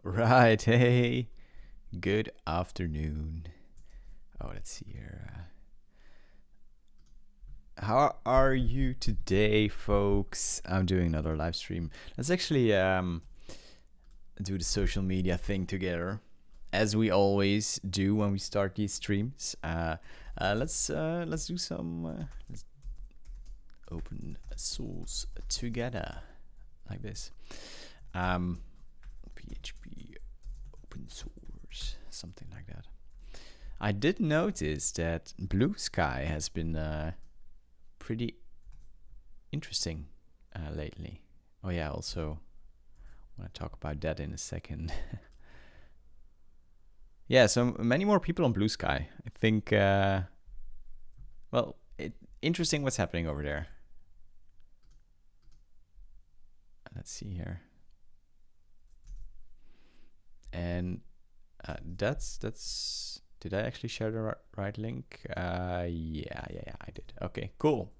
Right, hey, good afternoon. Oh, let's see here. How are you today, folks? I'm doing another live stream. Let's actually do the social media thing together, as we always do when we start these streams. Let's do some. Let's open source together, like this. PHP open source, something like that. I did notice that Blue Sky has been pretty interesting lately. Oh yeah, also I want to talk about that in a second. Yeah, so many more people on Blue Sky. I think, well, interesting what's happening over there. Let's see here. And that's did I actually share the right link? Yeah, I did. Okay, cool.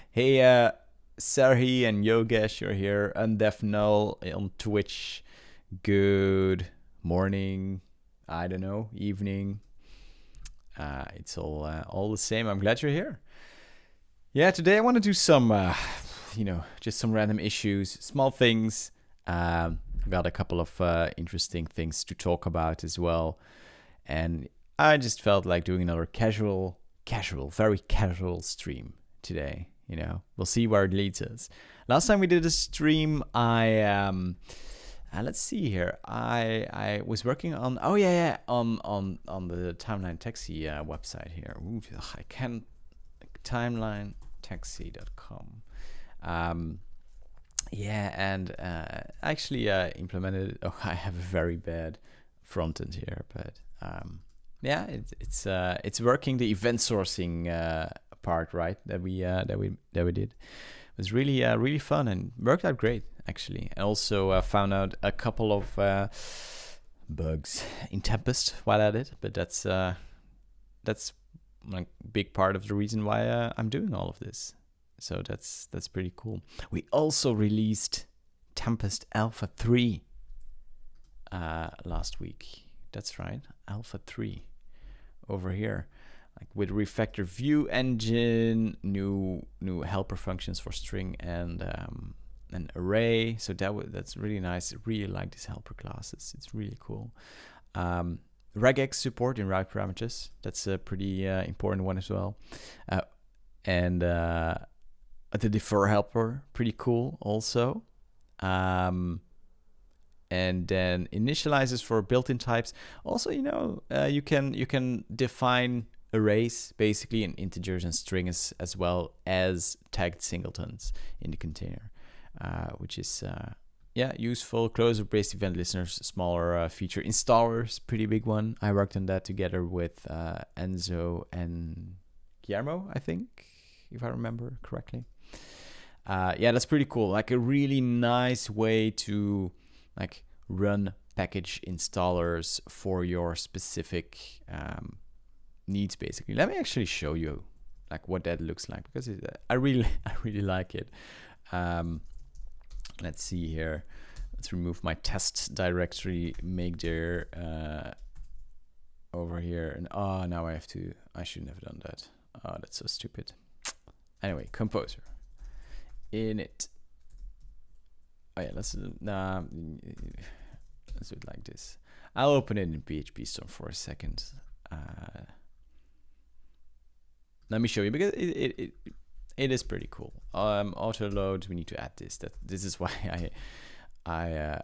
Hey, Serhi and Yogesh, you're here. Undef Null on Twitch. Good morning. I don't know, evening. It's all the same. I'm glad you're here. Yeah, today I want to do some, just some random issues, small things. Got a couple of interesting things to talk about as well. And I just felt like doing another very casual stream today. We'll see where it leads us. Last time we did a stream, let's see here. I was working on on the Timeline Taxi website here. Ooh, I can't timelinetaxi.com. Yeah, and actually implemented. Oh, I have a very bad front end here, but yeah, it's working. The event sourcing part, right? That we did. It was really fun and worked out great actually. And also found out a couple of bugs in Tempest while at it, but that's like big part of the reason why I'm doing all of this. So that's pretty cool. We also released Tempest Alpha 3 last week. That's right, Alpha 3 over here, like with refactor view engine, new helper functions for string and an array. So that's really nice. I really like these helper classes. It's really cool. Regex support in route parameters. That's a pretty important one as well. And the defer helper, pretty cool also. And then initializers for built-in types. Also, you can define arrays basically in integers and strings as well as tagged singletons in the container, which is useful. Closure-based event listeners, smaller feature. Installers, pretty big one. I worked on that together with Enzo and Guillermo, I think, if I remember correctly. Yeah, that's pretty cool. Like a really nice way to like run package installers for your specific needs, basically. Let me actually show you like what that looks like, because I really like it. Let's see here. Let's remove my test directory, make there over here, and now I shouldn't have done that. Oh, that's so stupid. Anyway, composer init. Oh yeah, let's do it like this. I'll open it in PHP Storm for a second. Let me show you, because it is pretty cool. Auto load. We need to add this. This is why I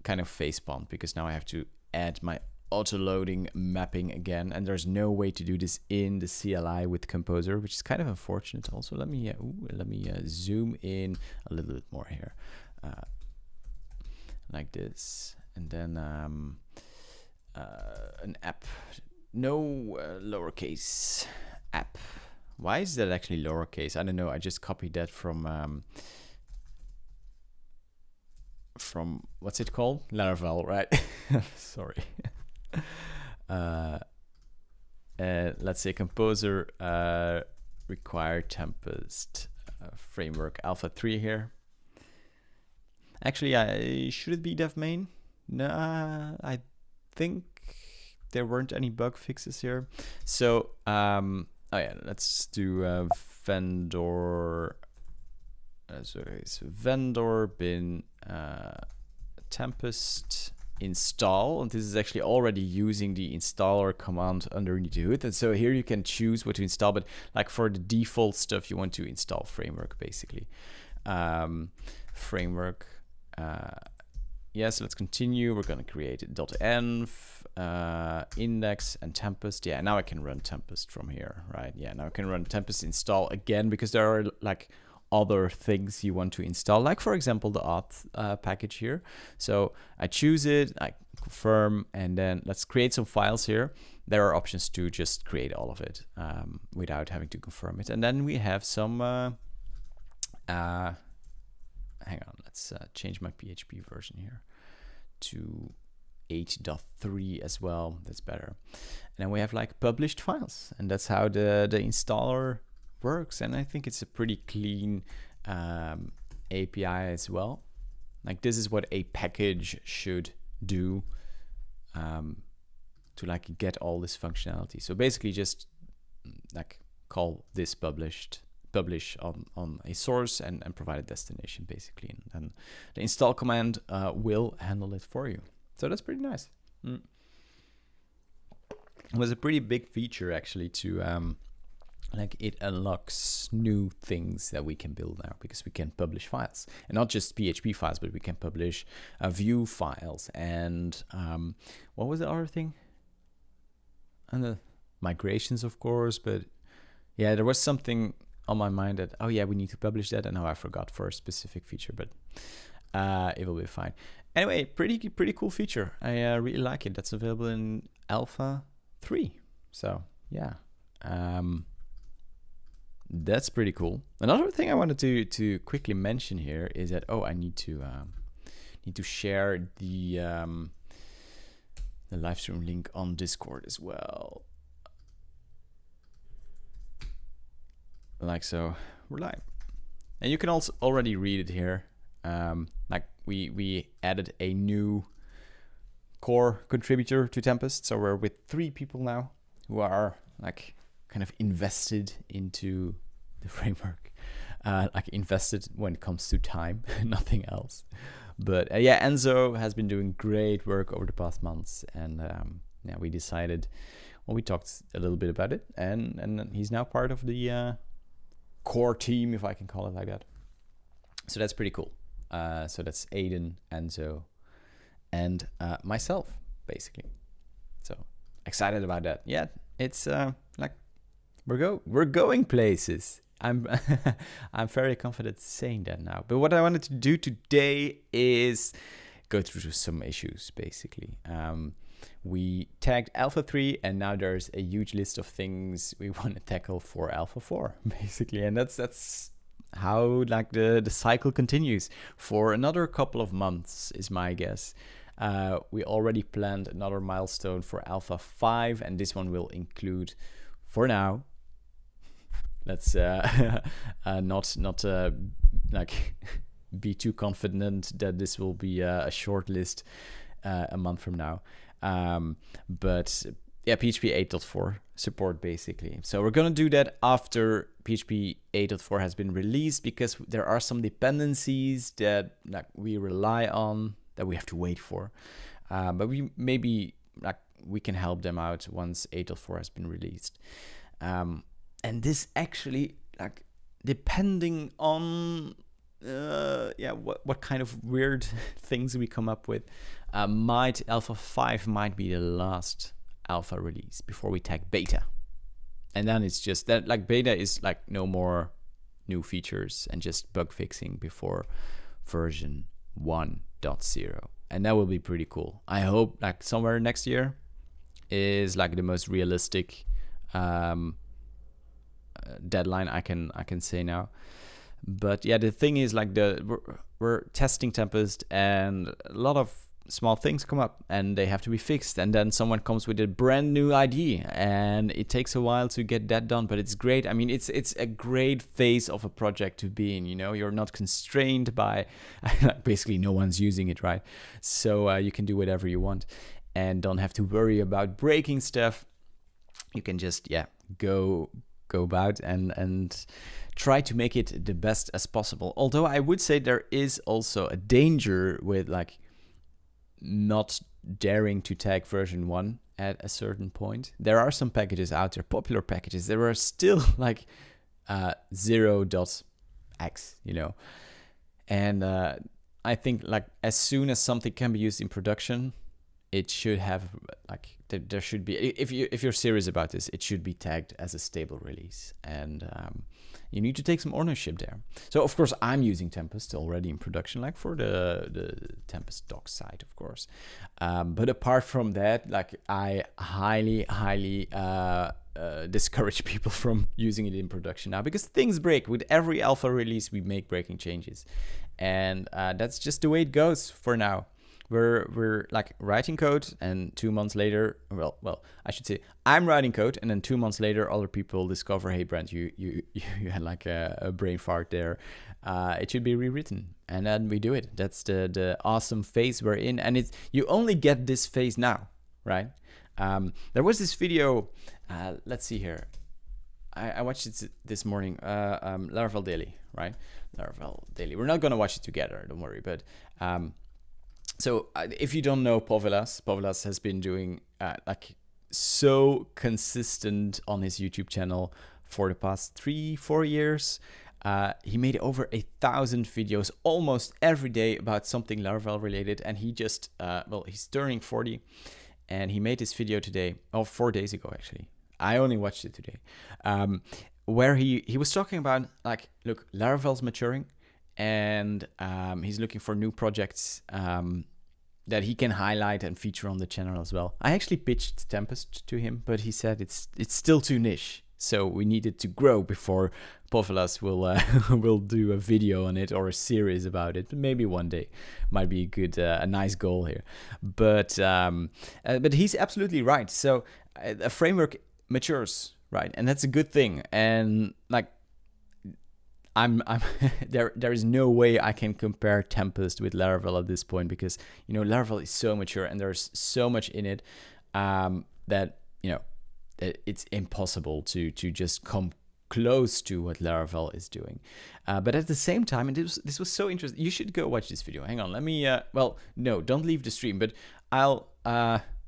kind of facepalmed, because now I have to add my auto-loading mapping again, and there's no way to do this in the CLI with Composer, which is kind of unfortunate. Also, let me zoom in a little bit more here, like this, and then an app, no lowercase app. Why is that actually lowercase? I don't know. I just copied that from what's it called? Laravel, right? Sorry. Let's say Composer require Tempest framework Alpha 3 here. Actually, should it be dev main? Nah, I think there weren't any bug fixes here. So, oh yeah, let's do vendor. Sorry, so vendor bin Tempest install, and this is actually already using the installer command underneath the hood. And so here you can choose what to install, but like for the default stuff, you want to install framework basically. Framework. Yes, let's continue. We're going to create .env, index, and Tempest. Yeah, now I can run Tempest from here, right? Yeah, now I can run Tempest install again because there are like other things you want to install, like for example the auth package here. So I choose it, I confirm, and then let's create some files here. There are options to just create all of it without having to confirm it. And then we have some hang on, let's change my PHP version here to 8.3 as well. That's better. And then we have like published files, and that's how the installer works. And I think it's a pretty clean API as well. Like this is what a package should do to like get all this functionality. So basically just like call this publish on a source and provide a destination basically, and then the install command will handle it for you. So that's pretty nice. It was a pretty big feature actually to like it unlocks new things that we can build now, because we can publish files, and not just PHP files, but we can publish Vue files and what was the other thing? And the migrations, of course. But yeah, there was something on my mind that, oh yeah, we need to publish that, and now I forgot for a specific feature, but it will be fine. Anyway, pretty cool feature. I really like it. That's available in Alpha 3. So yeah. That's pretty cool. Another thing I wanted to quickly mention here is that I need to share the live stream link on Discord as well. Like so, we're live, and you can also already read it here. Like we added a new core contributor to Tempest, so we're with 3 people now who are like kind of invested into the framework, like invested when it comes to time, nothing else. But yeah, Enzo has been doing great work over the past months, and yeah, we decided, well, we talked a little bit about it, and he's now part of the core team, if I can call it like that. So that's pretty cool. So that's Aiden, Enzo, and myself, basically. So excited about that. Yeah, it's like we're going places. I'm I'm very confident saying that now. But what I wanted to do today is go through some issues, basically. We tagged Alpha 3, and now there's a huge list of things we want to tackle for Alpha 4, basically. And that's how like the cycle continues for another couple of months, is my guess. We already planned another milestone for Alpha 5, and this one will include, for now, let's not like be too confident that this will be a short list a month from now. But yeah, PHP 8.4 support basically. So we're gonna do that after PHP 8.4 has been released, because there are some dependencies that like we rely on that we have to wait for. But we maybe like we can help them out once 8.4 has been released. And this actually, like, depending on what kind of weird things we come up with, Alpha 5 might be the last alpha release before we tag beta. And then it's just that, like, beta is like no more new features and just bug fixing before version 1.0. And that will be pretty cool. I hope like somewhere next year is like the most realistic deadline I can say now. But yeah, the thing is, like, we're testing Tempest, and a lot of small things come up and they have to be fixed, and then someone comes with a brand new idea, and it takes a while to get that done, but it's great. I mean, it's a great phase of a project to be in, you know. You're not constrained by basically no one's using it, right? So you can do whatever you want and don't have to worry about breaking stuff. You can just go about and try to make it the best as possible. Although I would say there is also a danger with like not daring to tag version 1 at a certain point. There are some packages out there, popular packages, there are still like 0.x, you know. And I think like as soon as something can be used in production, it should have like there should be, if you're serious about this, it should be tagged as a stable release, and you need to take some ownership there. So of course I'm using Tempest already in production, like for the Tempest doc side, of course. But apart from that, like I highly discourage people from using it in production now, because things break. With every alpha release, we make breaking changes, and that's just the way it goes for now. We're like writing code, and 2 months later, well, I should say I'm writing code, and then 2 months later, other people discover, hey, Brent, you had like a brain fart there. It should be rewritten, and then we do it. That's the awesome phase we're in, and you only get this phase now, right? There was this video. Let's see here. I watched it this morning. Laravel Daily, right? Laravel Daily. We're not gonna watch it together, don't worry, but. So if you don't know Povilas has been doing like so consistent on his YouTube channel for the past 3-4 years. He made over 1,000 videos almost every day about something Laravel related, and he just he's turning 40, and he made this video today, 4 days ago actually. I only watched it today, where he was talking about like, look, Laravel's maturing. And he's looking for new projects that he can highlight and feature on the channel as well. I actually pitched Tempest to him, but he said it's still too niche, so we needed to grow before Povilas will do a video on it or a series about it. But maybe one day might be a nice goal here. But he's absolutely right. So a framework matures, right, and that's a good thing. And like. I'm there is no way I can compare Tempest with Laravel at this point, because you know Laravel is so mature and there's so much in it that you know that it's impossible to just come close to what Laravel is doing. But at the same time, and this was so interesting. You should go watch this video. Hang on, let me. No, don't leave the stream. But I'll.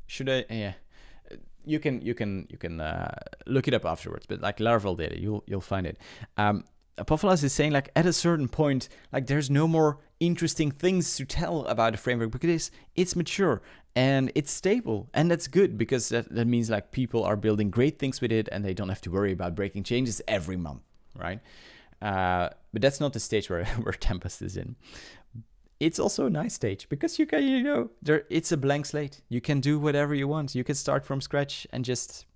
Should I? Yeah. You can look it up afterwards. But like Laravel data, you'll find it. Povilas is saying like at a certain point, like there's no more interesting things to tell about a framework because it's mature and it's stable, and that's good because that means like people are building great things with it and they don't have to worry about breaking changes every month, right? But that's not the stage where Tempest is in. It's also a nice stage because you can, it's a blank slate. You can do whatever you want. You can start from scratch and just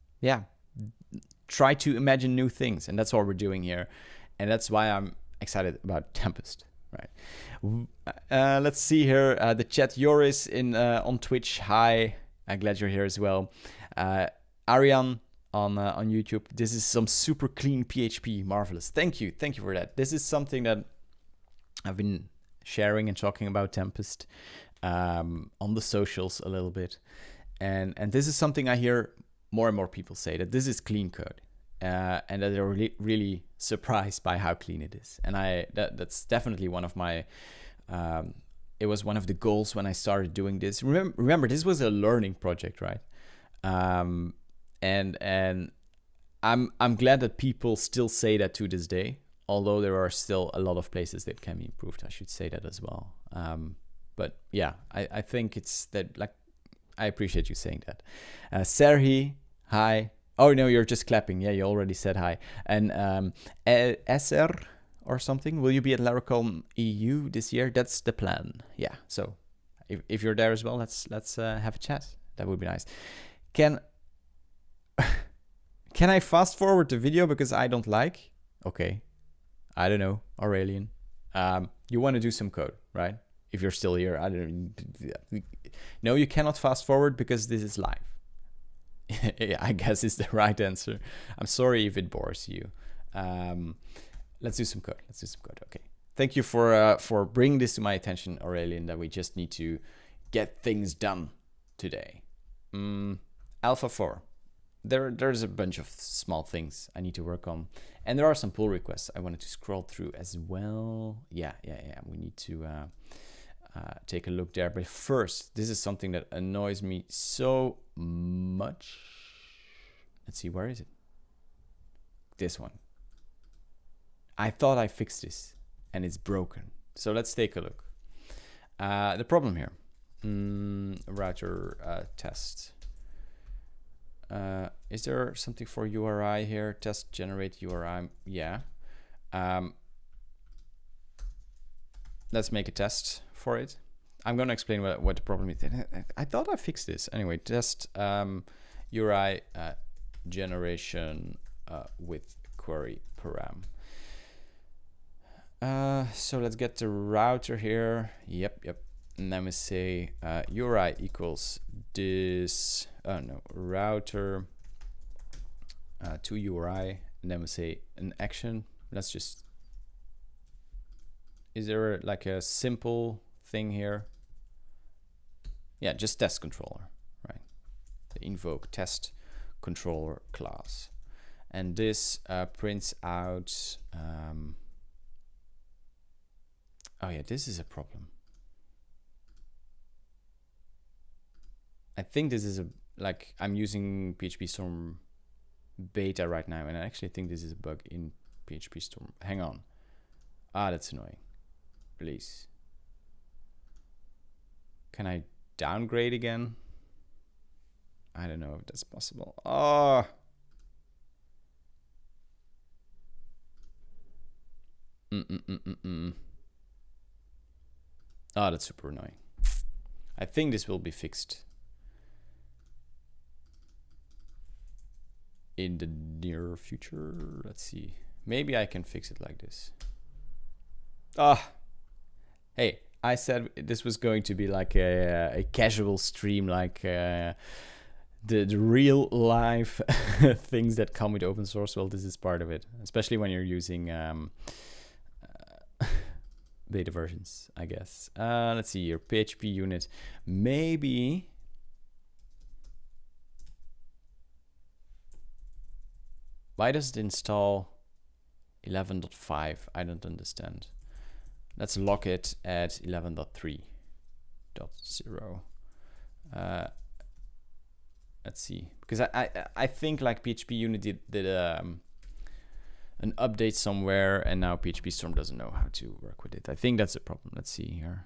try to imagine new things, and that's what we're doing here. And that's why I'm excited about Tempest, right? Let's see here. The chat, Joris on Twitch. Hi, I'm glad you're here as well. Ariane on YouTube. This is some super clean PHP, marvelous. Thank you for that. This is something that I've been sharing and talking about Tempest on the socials a little bit, and this is something I hear more and more people say, that this is clean code. And that they're really surprised by how clean it is. And that's definitely one of my, it was one of the goals when I started doing this. Remember, this was a learning project, right? And I'm glad that people still say that to this day, although there are still a lot of places that can be improved. I should say that as well. But yeah, I think it's that, like, I appreciate you saying that. Serhi, hi. Oh, no, you're just clapping. Yeah, you already said hi. And SR or something, will you be at Laracon EU this year? That's the plan. Yeah, so if you're there as well, let's have a chat. That would be nice. Can I fast forward the video because I don't Okay. I don't know, Aurelian. You want to do some code, right? if you're still here. I don't. No, you cannot fast forward because this is live. I guess is the right answer. I'm sorry if it bores you. Let's do some code. Okay. Thank you for bringing this to my attention, Aurelian, that we just need to get things done today. Alpha 4. There's a bunch of small things I need to work on. And there are some pull requests I wanted to scroll through as well. Yeah. We need to take a look there. But first, this is something that annoys me so much. Let's see, where is it? This one. I thought I fixed this and it's broken. So let's take a look. The problem here. Router test. Is there something for URI here? Test generate URI. Yeah. Let's make a test for it. I'm going to explain what the problem is. I thought I fixed this. Anyway, test URI generation with query param. So let's get the router here. Yep. And then we say URI equals this. Oh no, router to URI. And then we say an action. Let's just. Is there like a simple thing here? Yeah, just test controller, right? The invoke test controller class. And this prints out. Oh yeah, this is a problem. I think this is I'm using PHP Storm beta right now, and I actually think this is a bug in PHP Storm. Hang on. That's annoying. Please. Can I downgrade again? I don't know if that's possible. Oh. Oh, that's super annoying. I think this will be fixed in the near future. Let's see. Maybe I can fix it like this. Hey, I said this was going to be like a casual stream, like the real life things that come with open source. Well, this is part of it, especially when you're using beta versions, I guess. Let's see here, PHP unit. Maybe why does it install 11.5? I don't understand. Let's lock it at 11.3.0. Let's see, because I think like PHP unit did an update somewhere, and now PHP Storm doesn't know how to work with it. I think that's a problem. Let's see here.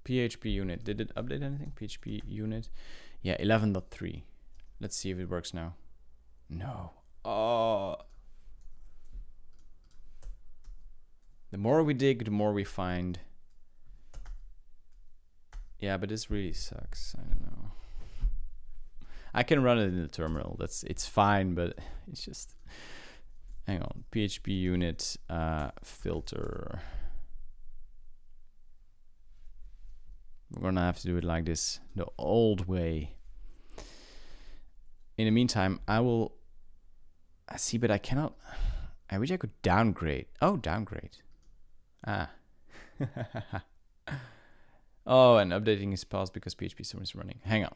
PHP unit, did it update anything? PHP unit, yeah, 11.3. Let's see if it works now. No. Oh. The more we dig, the more we find. Yeah, but this really sucks. I don't know. I can run it in the terminal. It's fine, but it's just. Hang on. PHP unit filter. We're gonna have to do it like this, the old way. In the meantime, I will. I see, but I cannot. I wish I could downgrade. Oh, downgrade. Oh, and updating is paused because PHP Storm is running. Hang on.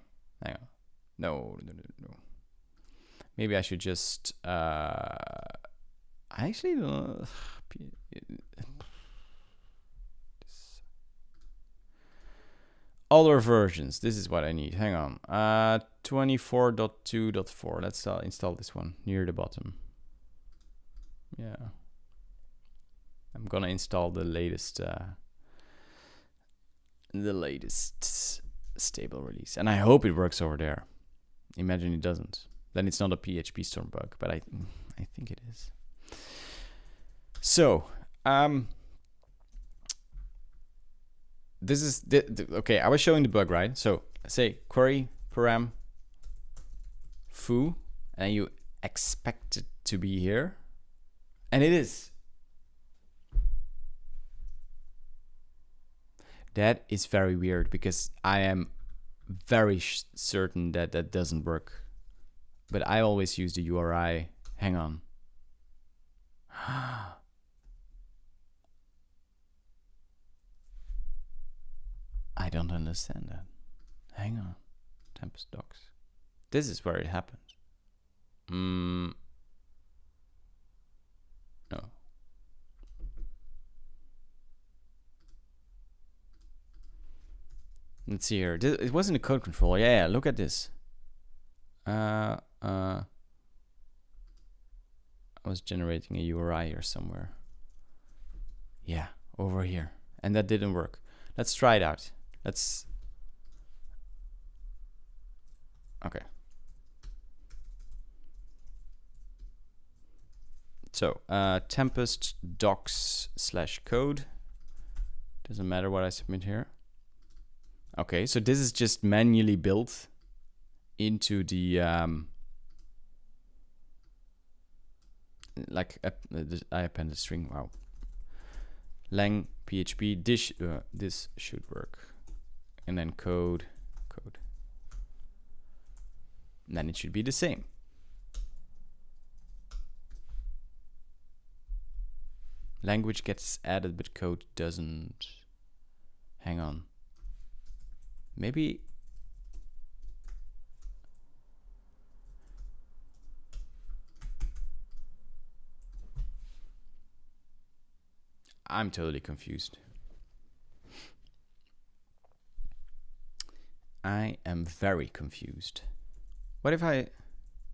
No. Maybe I should just. I actually don't. Other versions. This is what I need. Hang on. 24.2.4. Let's install this one near the bottom. Yeah. I'm gonna install the latest stable release, and I hope it works over there. Imagine it doesn't, then it's not a PHP Storm bug, but I think it is. So this is okay. I was showing the bug, right? So say query param foo, and you expect it to be here, and it is. That is very weird because I am very certain that that doesn't work. But I always use the URI. Hang on. I don't understand that. Hang on. Tempest docs. This is where it happens. No. Let's see here. It wasn't a code controller. Yeah, look at this. I was generating a URI here somewhere. Yeah, over here. And that didn't work. Let's try it out. Let's... Okay. So, Tempest docs/code. Doesn't matter what I submit here. Okay, so this is just manually built into the I append a string. Wow. Lang PHP. This should work, and then code. And then it should be the same. Language gets added, but code doesn't. Hang on. Maybe. I'm totally confused. I am very confused. What if I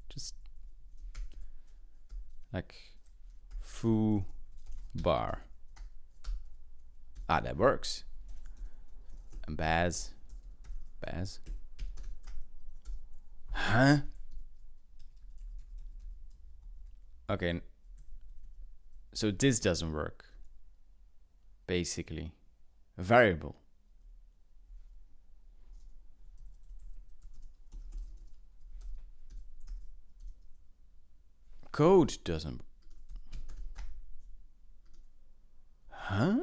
just like foo bar? Ah, that works. And Baz. Huh? Okay. So this doesn't work. Basically. A variable. Code doesn't. Huh?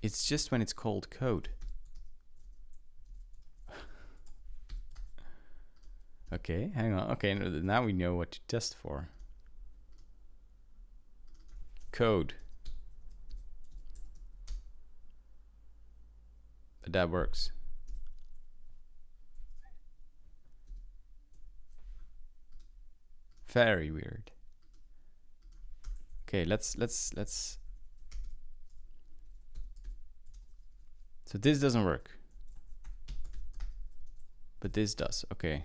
It's just when it's called code. Okay, hang on. Okay, now we know what to test for. Code. But that works. Very weird. Okay, let's. So this doesn't work, but this does. Okay,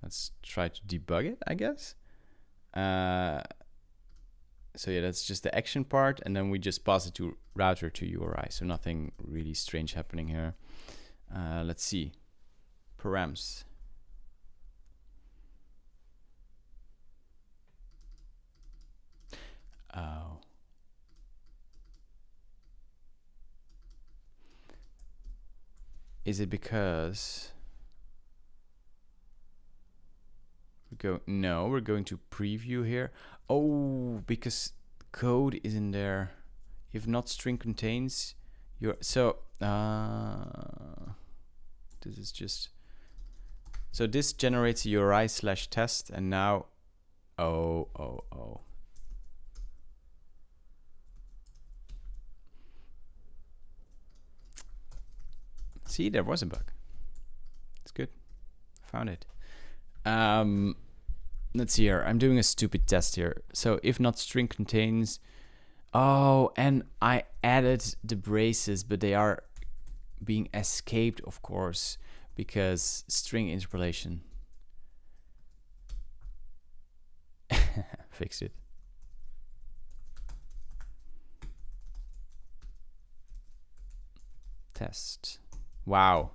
let's try to debug it, I guess. So yeah, that's just the action part, and then we just pass it to router to URI. So nothing really strange happening here. Let's see. Params. Oh. Is it because no, we're going to preview here. Oh, because code is in there. If not string contains your this is just so this generates a URI/test, and now oh. See, there was a bug. It's good. Found it. Let's see here. I'm doing a stupid test here. So if not string contains. Oh, and I added the braces, but they are being escaped, of course, because string interpolation. Fixed it. Test. Wow.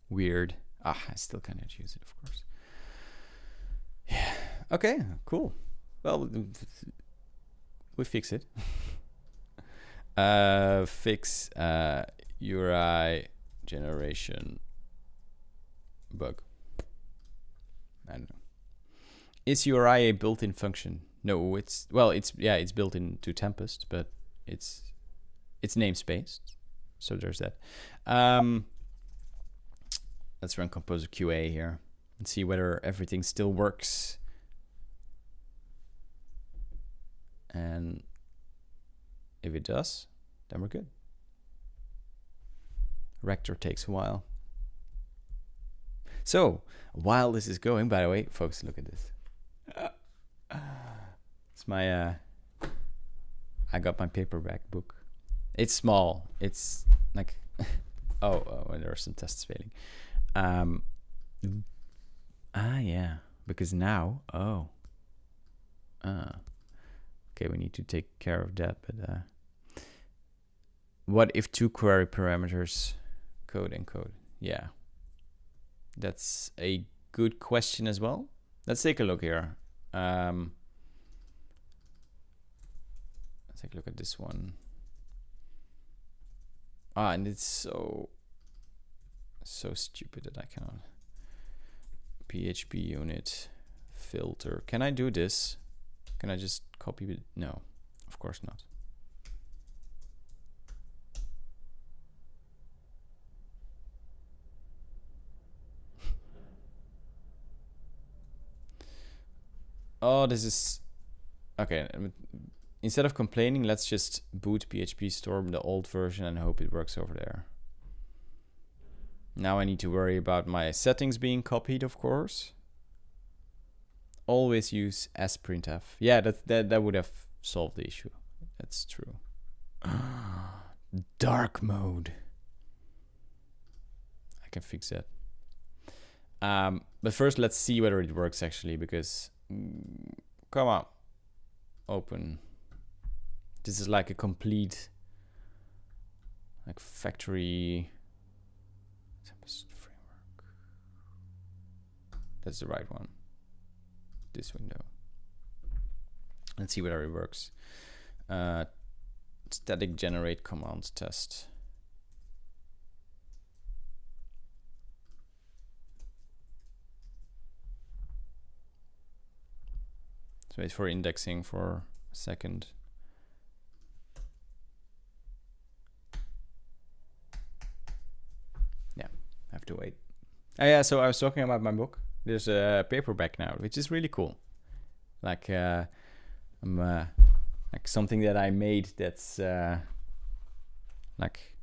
Weird. I still cannot use it, of course. Yeah. Okay, cool. Well, we fix it. Fix URI generation bug. I don't know. Is URI a built-in function? No, it's, well, it's built into Tempest, but it's namespaced. So there's that. Let's run Composer QA here and see whether everything still works. And if it does, then we're good. Rector takes a while. So while this is going, by the way, folks, look at this. It's my, I got my paperback book. It's small. It's like, oh, there are some tests failing. Yeah, because now, okay, we need to take care of that, but what if two query parameters code encode? Yeah, that's a good question as well. Let's take a look here. Let's take a look at this one. And it's so stupid that I cannot. PHP unit filter. Can I do this? Can I just copy it? No, of course not. Oh, this is okay. Instead of complaining, let's just boot PHP Storm, the old version, and hope it works over there. Now I need to worry about my settings being copied, of course. Always use sprintf. Yeah, that would have solved the issue. That's true. Dark mode. I can fix that. But first, let's see whether it works actually, because come on, open. This is like a complete, like, factory Tempest framework. That's the right one. This window. Let's see whether it works. Static generate commands test. Let's wait for indexing for a second. Yeah, I have to wait. Oh yeah, so I was talking about my book. There's a paperback now, which is really cool. Like, like something that I made that's like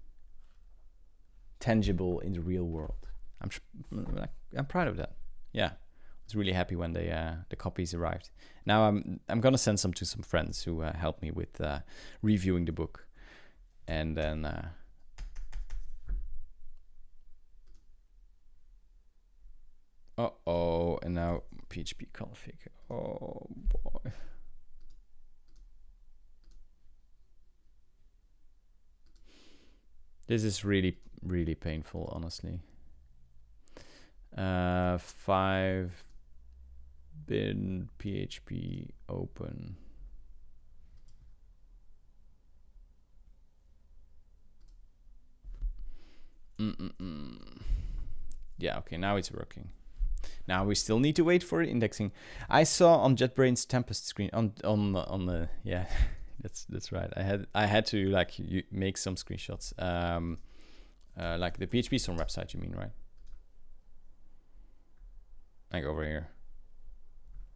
tangible in the real world. I'm proud of that. Yeah, I was really happy when the copies arrived. Now I'm gonna send some to some friends who helped me with reviewing the book, and then. Uh-oh, and now PHP config. Oh boy. This is really, really painful, honestly. 5-bin PHP open. Yeah, okay, now it's working. Now we still need to wait for indexing. I saw on JetBrains Tempest screen on the yeah, that's right. I had to like make some screenshots. Like the PHP Storm website, you mean, right? Like over here.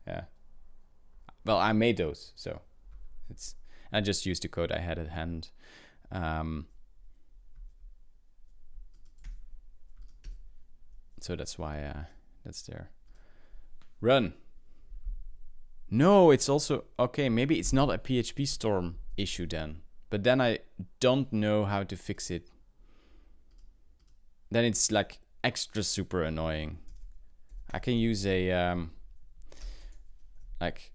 Yeah. Well, I made those, so I just used the code I had at hand. So that's why that's there. Run. No, it's also okay. Maybe it's not a PHP Storm issue then, but then I don't know how to fix it. Then it's like extra super annoying. I can use a like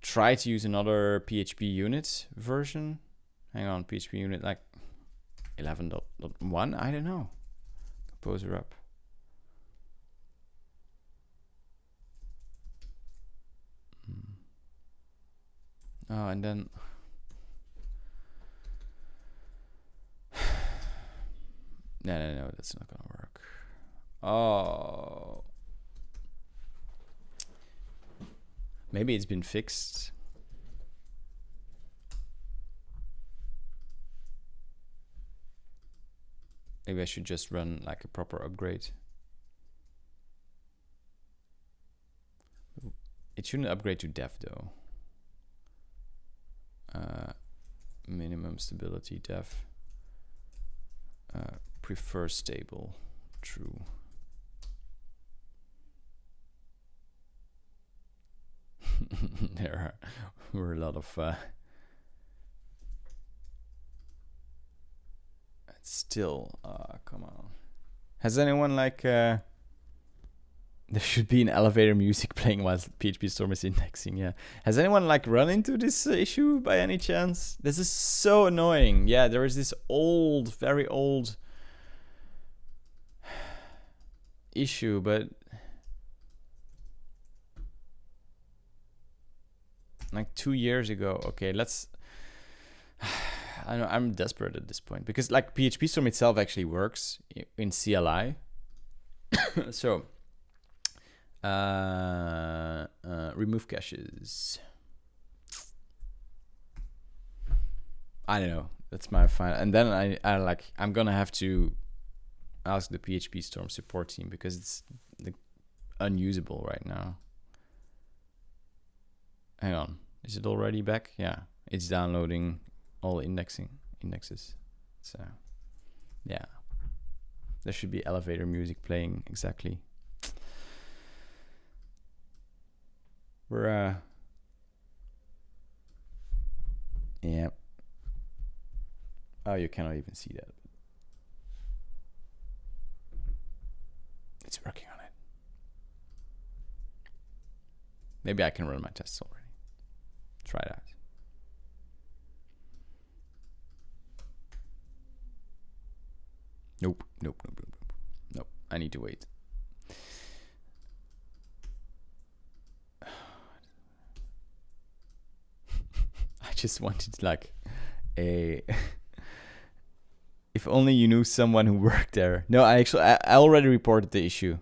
try to use another PHP unit version. Hang on, PHP unit like 11.1. I don't know. Composer up. Oh, and then no, that's not gonna work. Oh, maybe it's been fixed. Maybe I should just run like a proper upgrade. It shouldn't upgrade to dev though. Minimum stability dev. Prefer stable, true. There were a lot of still come on. Has anyone like there should be an elevator music playing while PHP Storm is indexing? Yeah. Has anyone like run into this issue by any chance? This is so annoying. Yeah, there is this old, very old issue, but like 2 years ago. Okay, let's. I know I'm desperate at this point because like PHP Storm itself actually works in CLI. So remove caches. I don't know. That's my final. And then I'm gonna have to ask the PHP Storm support team because it's like unusable right now. Hang on. Is it already back? Yeah. It's downloading all indexes. So yeah. There should be elevator music playing exactly. We're yeah. Oh, you cannot even see that. It's working on it. Maybe I can run my tests already. Try that. Nope. I need to wait. I just wanted like a if only you knew someone who worked there. No, I already reported the issue.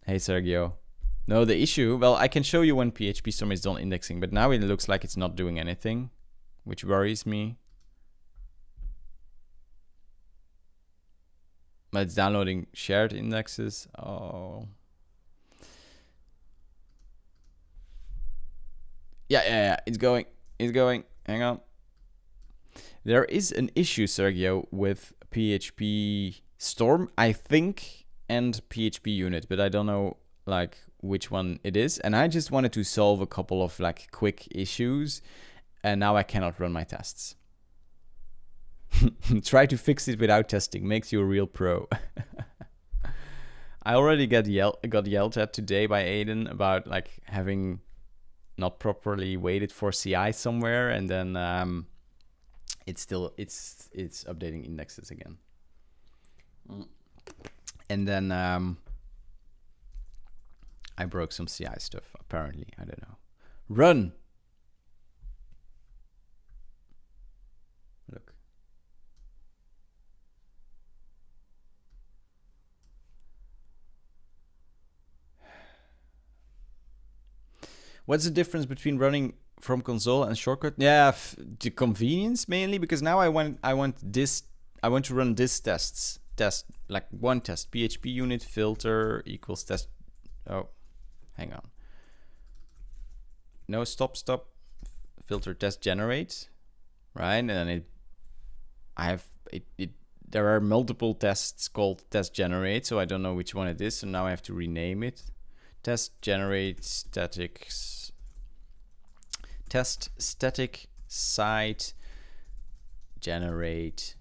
Hey Sergio. No, the issue, well, I can show you when PHP Storm is done indexing, but now it looks like it's not doing anything, which worries me. But it's downloading shared indexes. Oh. Yeah. It's going. Hang on. There is an issue, Sergio, with PHP Storm, I think, and PHP Unit, but I don't know like which one it is. And I just wanted to solve a couple of like quick issues, and now I cannot run my tests. Try to fix it without testing. Makes you a real pro. I already got yelled at today by Aiden about like having not properly waited for CI somewhere, and then it's updating indexes again. And then I broke some CI stuff apparently. I don't know. Run. Look. What's the difference between running from console and shortcut? Yeah, the convenience mainly, because now I want to run this test like one test, PHP unit filter equals test. Oh, hang on. No, stop. Filter test generate, right? And then there are multiple tests called test generate, so I don't know which one it is. So now I have to rename it. Test generate statics. Test static site generate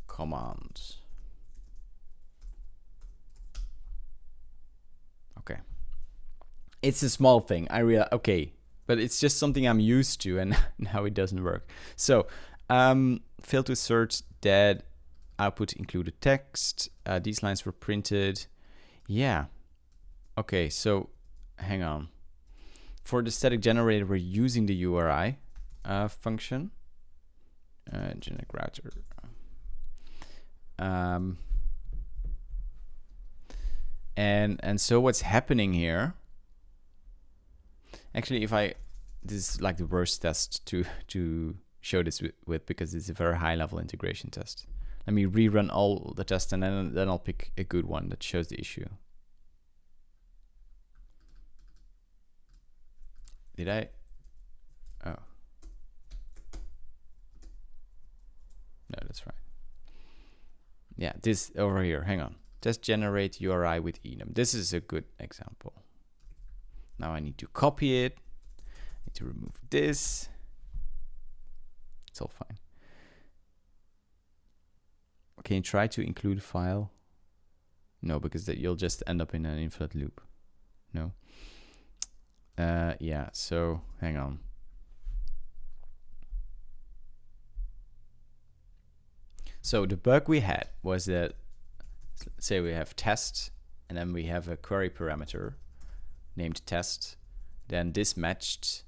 command. Okay. It's a small thing. I realize. Okay, but it's just something I'm used to, and now it doesn't work. So, failed to search dead. Output included text. These lines were printed. Yeah. Okay, so hang on. For the static generator, we're using the URI function. Generic router. And so what's happening here? Actually, this is like the worst test to show this with because it's a very high level integration test. Let me rerun all the tests and then I'll pick a good one that shows the issue. Did I? Oh. No, that's right. Yeah, this over here, hang on. Just generate URI with enum. This is a good example. Now I need to copy it. I need to remove this. It's all fine. Can you try to include a file? No, because that you'll just end up in an infinite loop. No. Yeah, so hang on. So the bug we had was that, let's say we have test, and then we have a query parameter named test. Then this matched.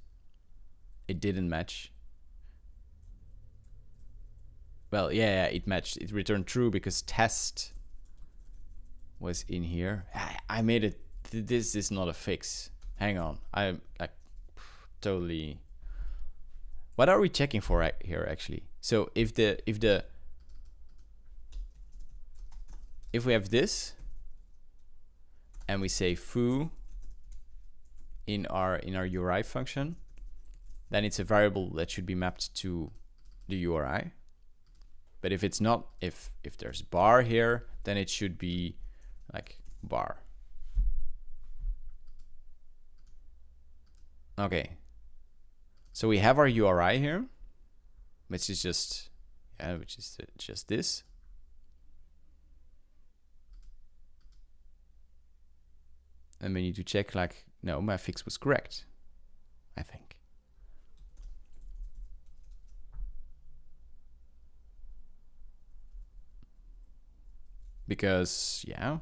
It didn't match. Well, yeah, it matched. It returned true because test was in here. I made it. This is not a fix. Hang on. I'm like totally. What are we checking for here actually? So if we have this and we say foo in our URI function, then it's a variable that should be mapped to the URI. But if it's not, if there's bar here, then it should be like bar. Okay. So we have our URI here, which is just this. And we need to check like, no, my fix was correct, I think. Because, yeah.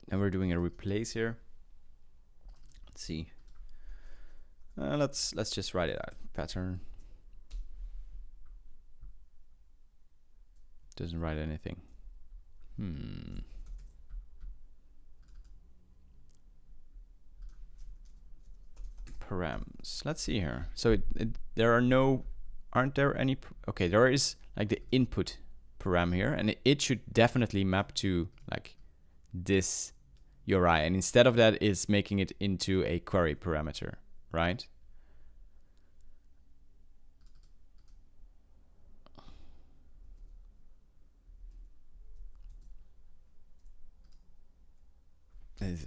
And we're doing a replace here. Let's see. Let's just write it out. Pattern. Doesn't write anything. Params. Let's see here. So there are no. Aren't there any? Okay, there is like the input param here, and it should definitely map to like this URI, and instead of that, is making it into a query parameter, right?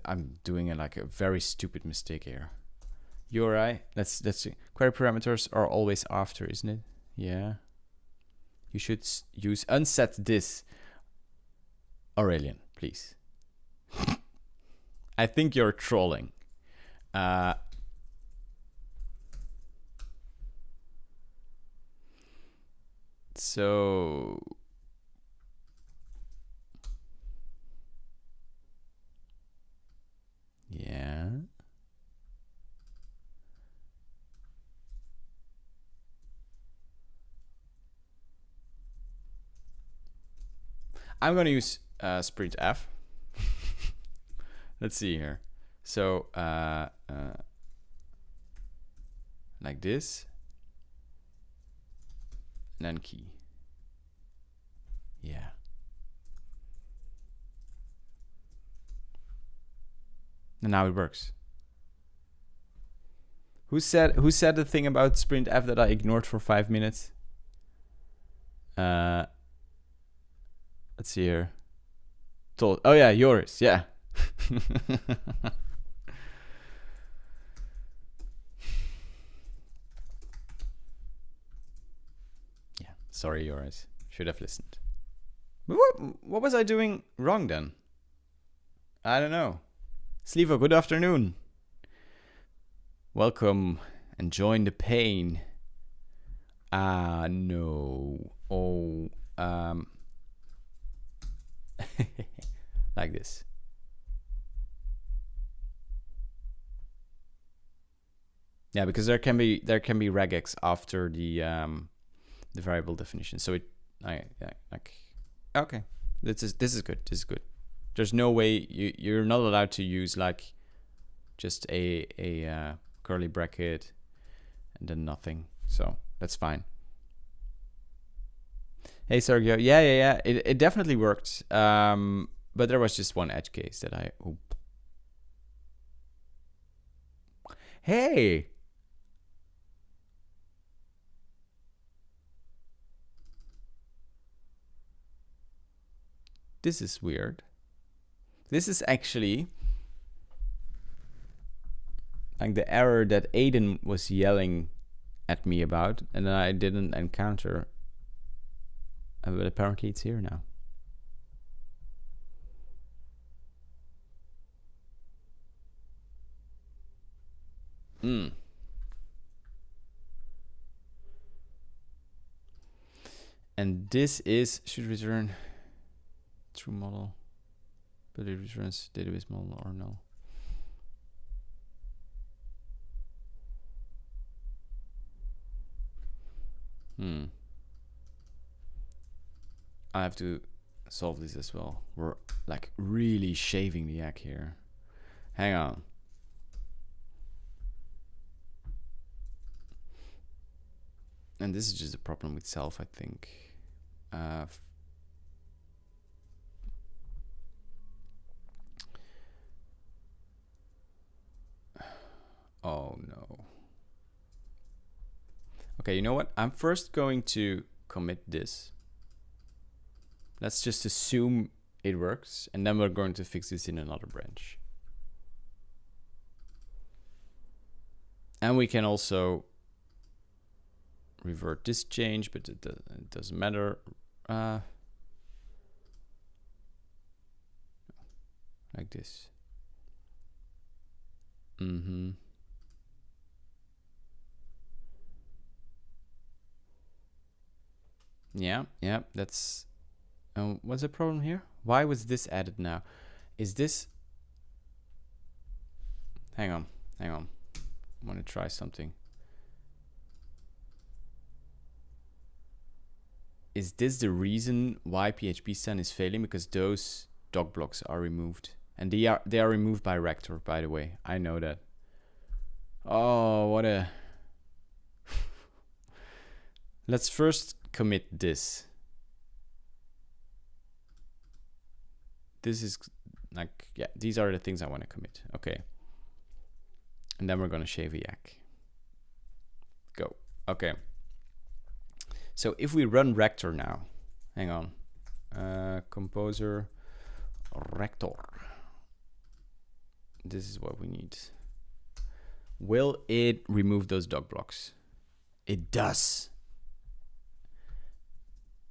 I'm doing like a very stupid mistake here. URI, let's see. Query parameters are always after, isn't it? Yeah. You should use unset this. Aurelian, please. I think you're trolling. So yeah. I'm going to use sprintf. Let's see here. So like this, and then key. Yeah. And now it works. Who said the thing about sprintf that I ignored for 5 minutes? Let's see here. Oh yeah, yours. Yeah. Yeah. Sorry, yours. Should have listened. But what was I doing wrong then? I don't know. Slivo, good afternoon. Welcome and join the pain. No. Oh, like this. Yeah, because there can be regex after the variable definition. So okay, this is good. This is good. There's no way you're not allowed to use like just a curly bracket and then nothing. So that's fine. Hey Sergio, yeah. It definitely worked. But there was just one edge case that I. Oh. Hey. This is weird. This is actually like the error that Aiden was yelling at me about, and I didn't encounter. But apparently it's here now. And this is should return true model, but it returns database model or no. I have to solve this as well. We're like really shaving the egg here. Hang on. And this is just a problem with self, I think. Oh no. Okay, you know what? I'm first going to commit this. Let's just assume it works, and then we're going to fix this in another branch. And we can also revert this change, but it doesn't matter. Like this. Yeah, that's... what's the problem here? Why was this added now? Is this... Hang on. I want to try something. Is this the reason why PHP Stan is failing? Because those doc blocks are removed. And they are removed by Rector, by the way. I know that. Oh, what a... Let's first commit this. This is like, yeah, these are the things I want to commit. Okay. And then we're going to shave a yak. Go. Okay. So if we run Rector now, hang on. Composer Rector. This is what we need. Will it remove those doc blocks? It does.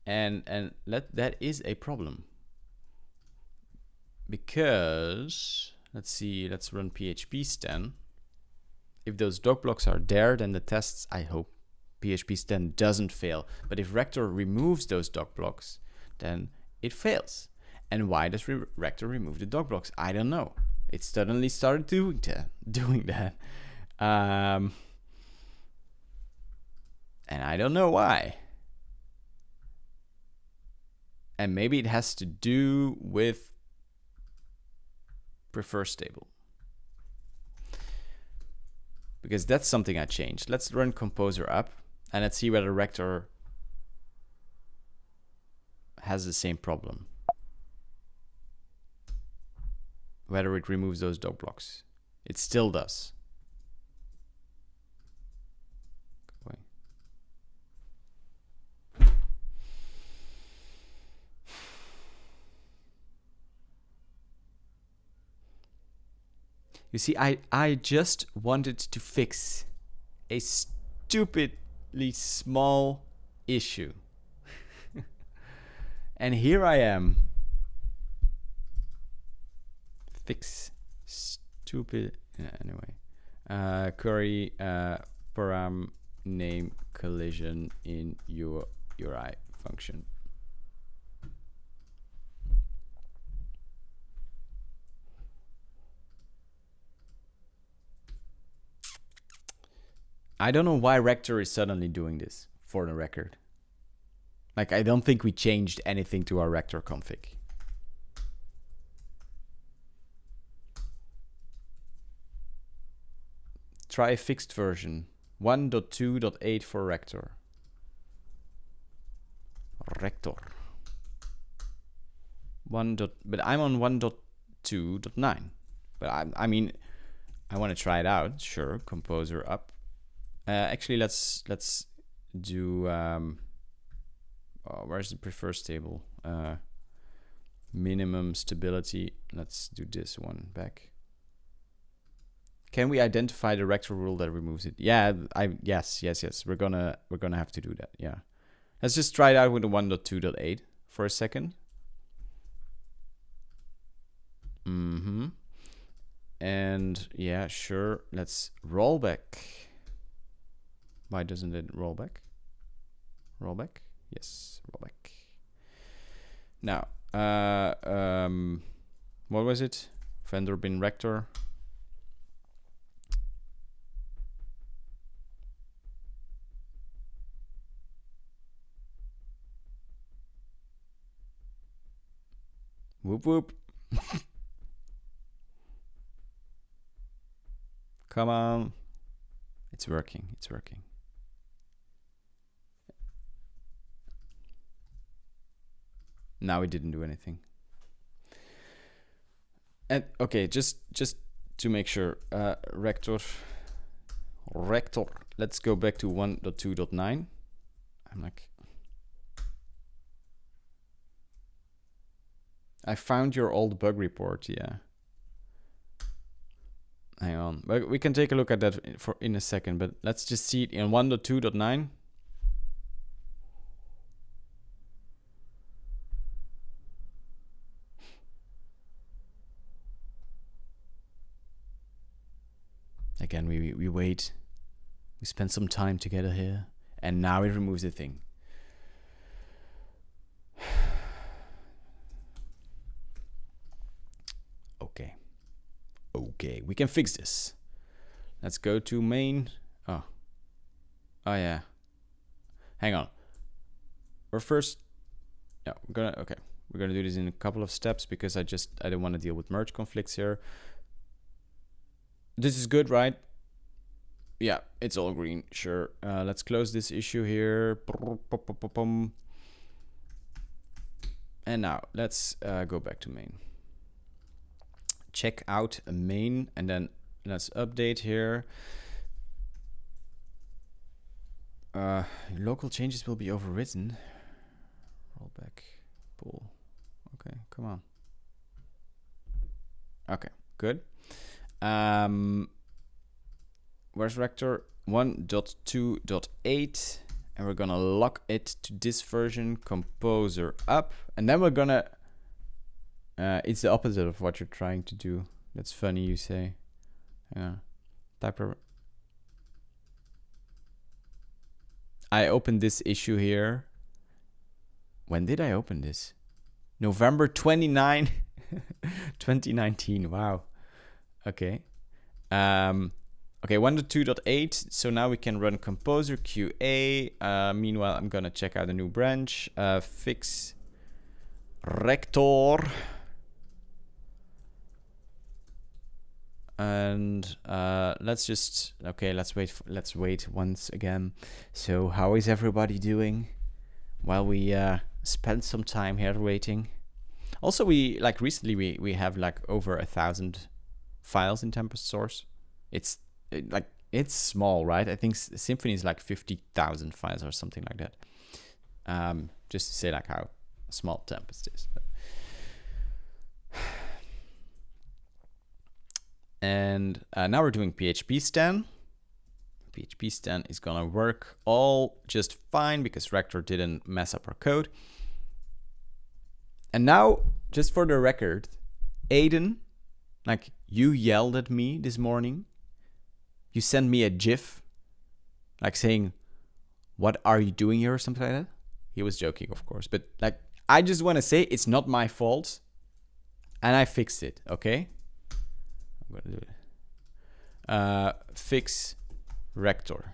And that is a problem. Because, let's see, let's run PHP Stan. If those doc blocks are there, then the tests, I hope PHP Stan doesn't fail. But if Rector removes those doc blocks, then it fails. And why does Rector remove the doc blocks? I don't know. It suddenly started doing that. And I don't know why. And maybe it has to do with prefer stable. Because that's something I changed. Let's run Composer up and let's see whether Rector has the same problem. Whether it removes those doc blocks. It still does. Go away. You see, I just wanted to fix a stupidly small issue. And here I am. Fix stupid... anyway. Query param name collision in your URI function. I don't know why Rector is suddenly doing this, for the record. Like, I don't think we changed anything to our Rector config. Try a fixed version. 1.2.8 for Rector. Rector. But I'm on 1.2.9. But I mean, I want to try it out. Sure, composer up. Actually, let's do. Where's the prefers table? Minimum stability. Let's do this one back. Can we identify the Rector rule that removes it? Yeah, yes. We're gonna have to do that. Yeah. Let's just try it out with the 1.2.8 for a second. And yeah, sure. Let's roll back. Why doesn't it roll back? Roll back? Yes, roll back. Now, what was it? Vendor bin Rector. Whoop whoop. Come on. It's working. It's working. Now it didn't do anything. And okay, just to make sure, Rector. Let's go back to 1.2.9. I'm like, I found your old bug report. Yeah. Hang on, but we can take a look at that in a second. But let's just see it in 1.2.9. Again, we wait. We spend some time together here, and now it removes the thing. Okay, we can fix this. Let's go to main. Oh yeah. Hang on. We're first. Yeah, we're gonna do this in a couple of steps because I don't want to deal with merge conflicts here. This is good, right? Yeah, it's all green. Sure. Let's close this issue here. And now let's go back to main. Check out a main, and then let's update here. Local changes will be overwritten. Roll back, pull. Okay, come on. Okay, good. Where's Rector? 1.2.8, and we're gonna lock it to this version, composer up, and then we're gonna. It's the opposite of what you're trying to do. That's funny, you say. Yeah. I opened this issue here. When did I open this? November 29, 2019. Wow. Okay. Okay, 1.2.8. So now we can run composer QA. Meanwhile, I'm gonna check out a new branch. Fix Rector. And let's wait once again. So how is everybody doing while we spend some time here waiting? Also, recently we have like over 1,000 files in Tempest source. It's small, right? I think Symfony is like 50,000 files or something like that. Just to say like how small Tempest is. And now we're doing PHP stan. PHP stan is gonna work all just fine because Rector didn't mess up our code. And now, just for the record, Aiden, like you yelled at me this morning. You sent me a GIF, like saying, "What are you doing here?" or something like that. He was joking, of course, but like I just want to say it's not my fault, and I fixed it. Okay. I'm gonna do it. Fix Rector.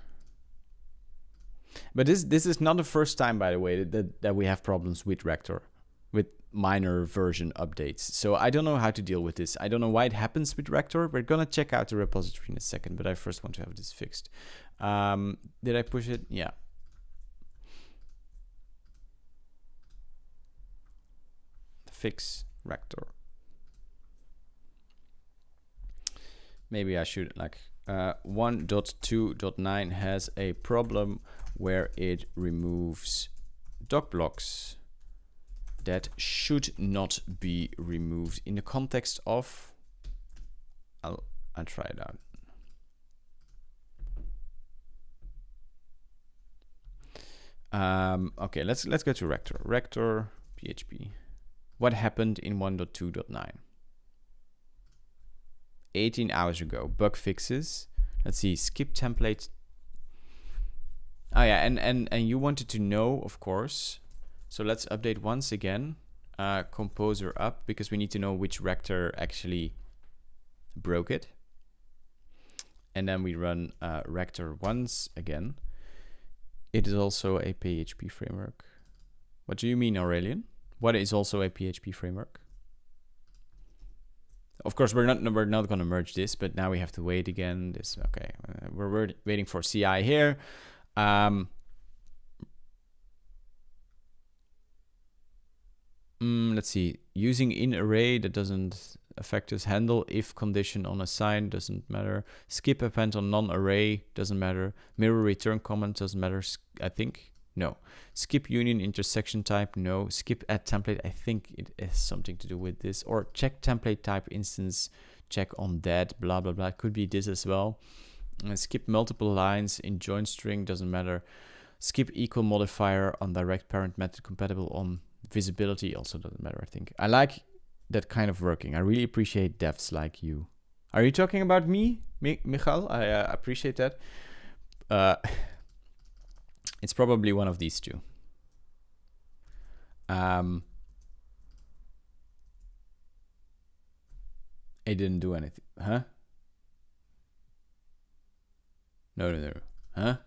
But this is not the first time, by the way, that we have problems with Rector. with minor version updates. So I don't know how to deal with this. I don't know why it happens with Rector. We're gonna check out the repository in a second, but I first want to have this fixed. Did I push it? Yeah. Fix Rector. Maybe I should, like, 1.2.9 has a problem where it removes doc blocks that should not be removed in the context of, I'll try it out. Okay, let's go to Rector. Rector PHP. What happened in 1.2.9? 18 hours ago. Bug fixes. Let's see. Skip template. Oh yeah, and you wanted to know, of course. So let's update once again. Composer up, because we need to know which Rector actually broke it. And then we run Rector once again. It is also a PHP framework. What do you mean, Aurelian? What is also a PHP framework? Of course, we're not going to merge this, but now we have to wait again. This okay. We're waiting for CI here. Let's see. Using in array, that doesn't affect us. Handle if condition on assign, doesn't matter. Skip append on non-array, doesn't matter. Mirror return comment, doesn't matter. I think no. Skip union intersection type, no. Skip add template, I think it has something to do with this. Or check template type instance, check on that, blah blah blah. It could be this as well. And skip multiple lines in join string, doesn't matter. Skip equal modifier on direct parent method compatible on visibility, also doesn't matter. I think I like that kind of working. I really appreciate devs like you. Are you talking about me, Michal? I appreciate that. It's probably one of these two. It didn't do anything, huh? No, huh?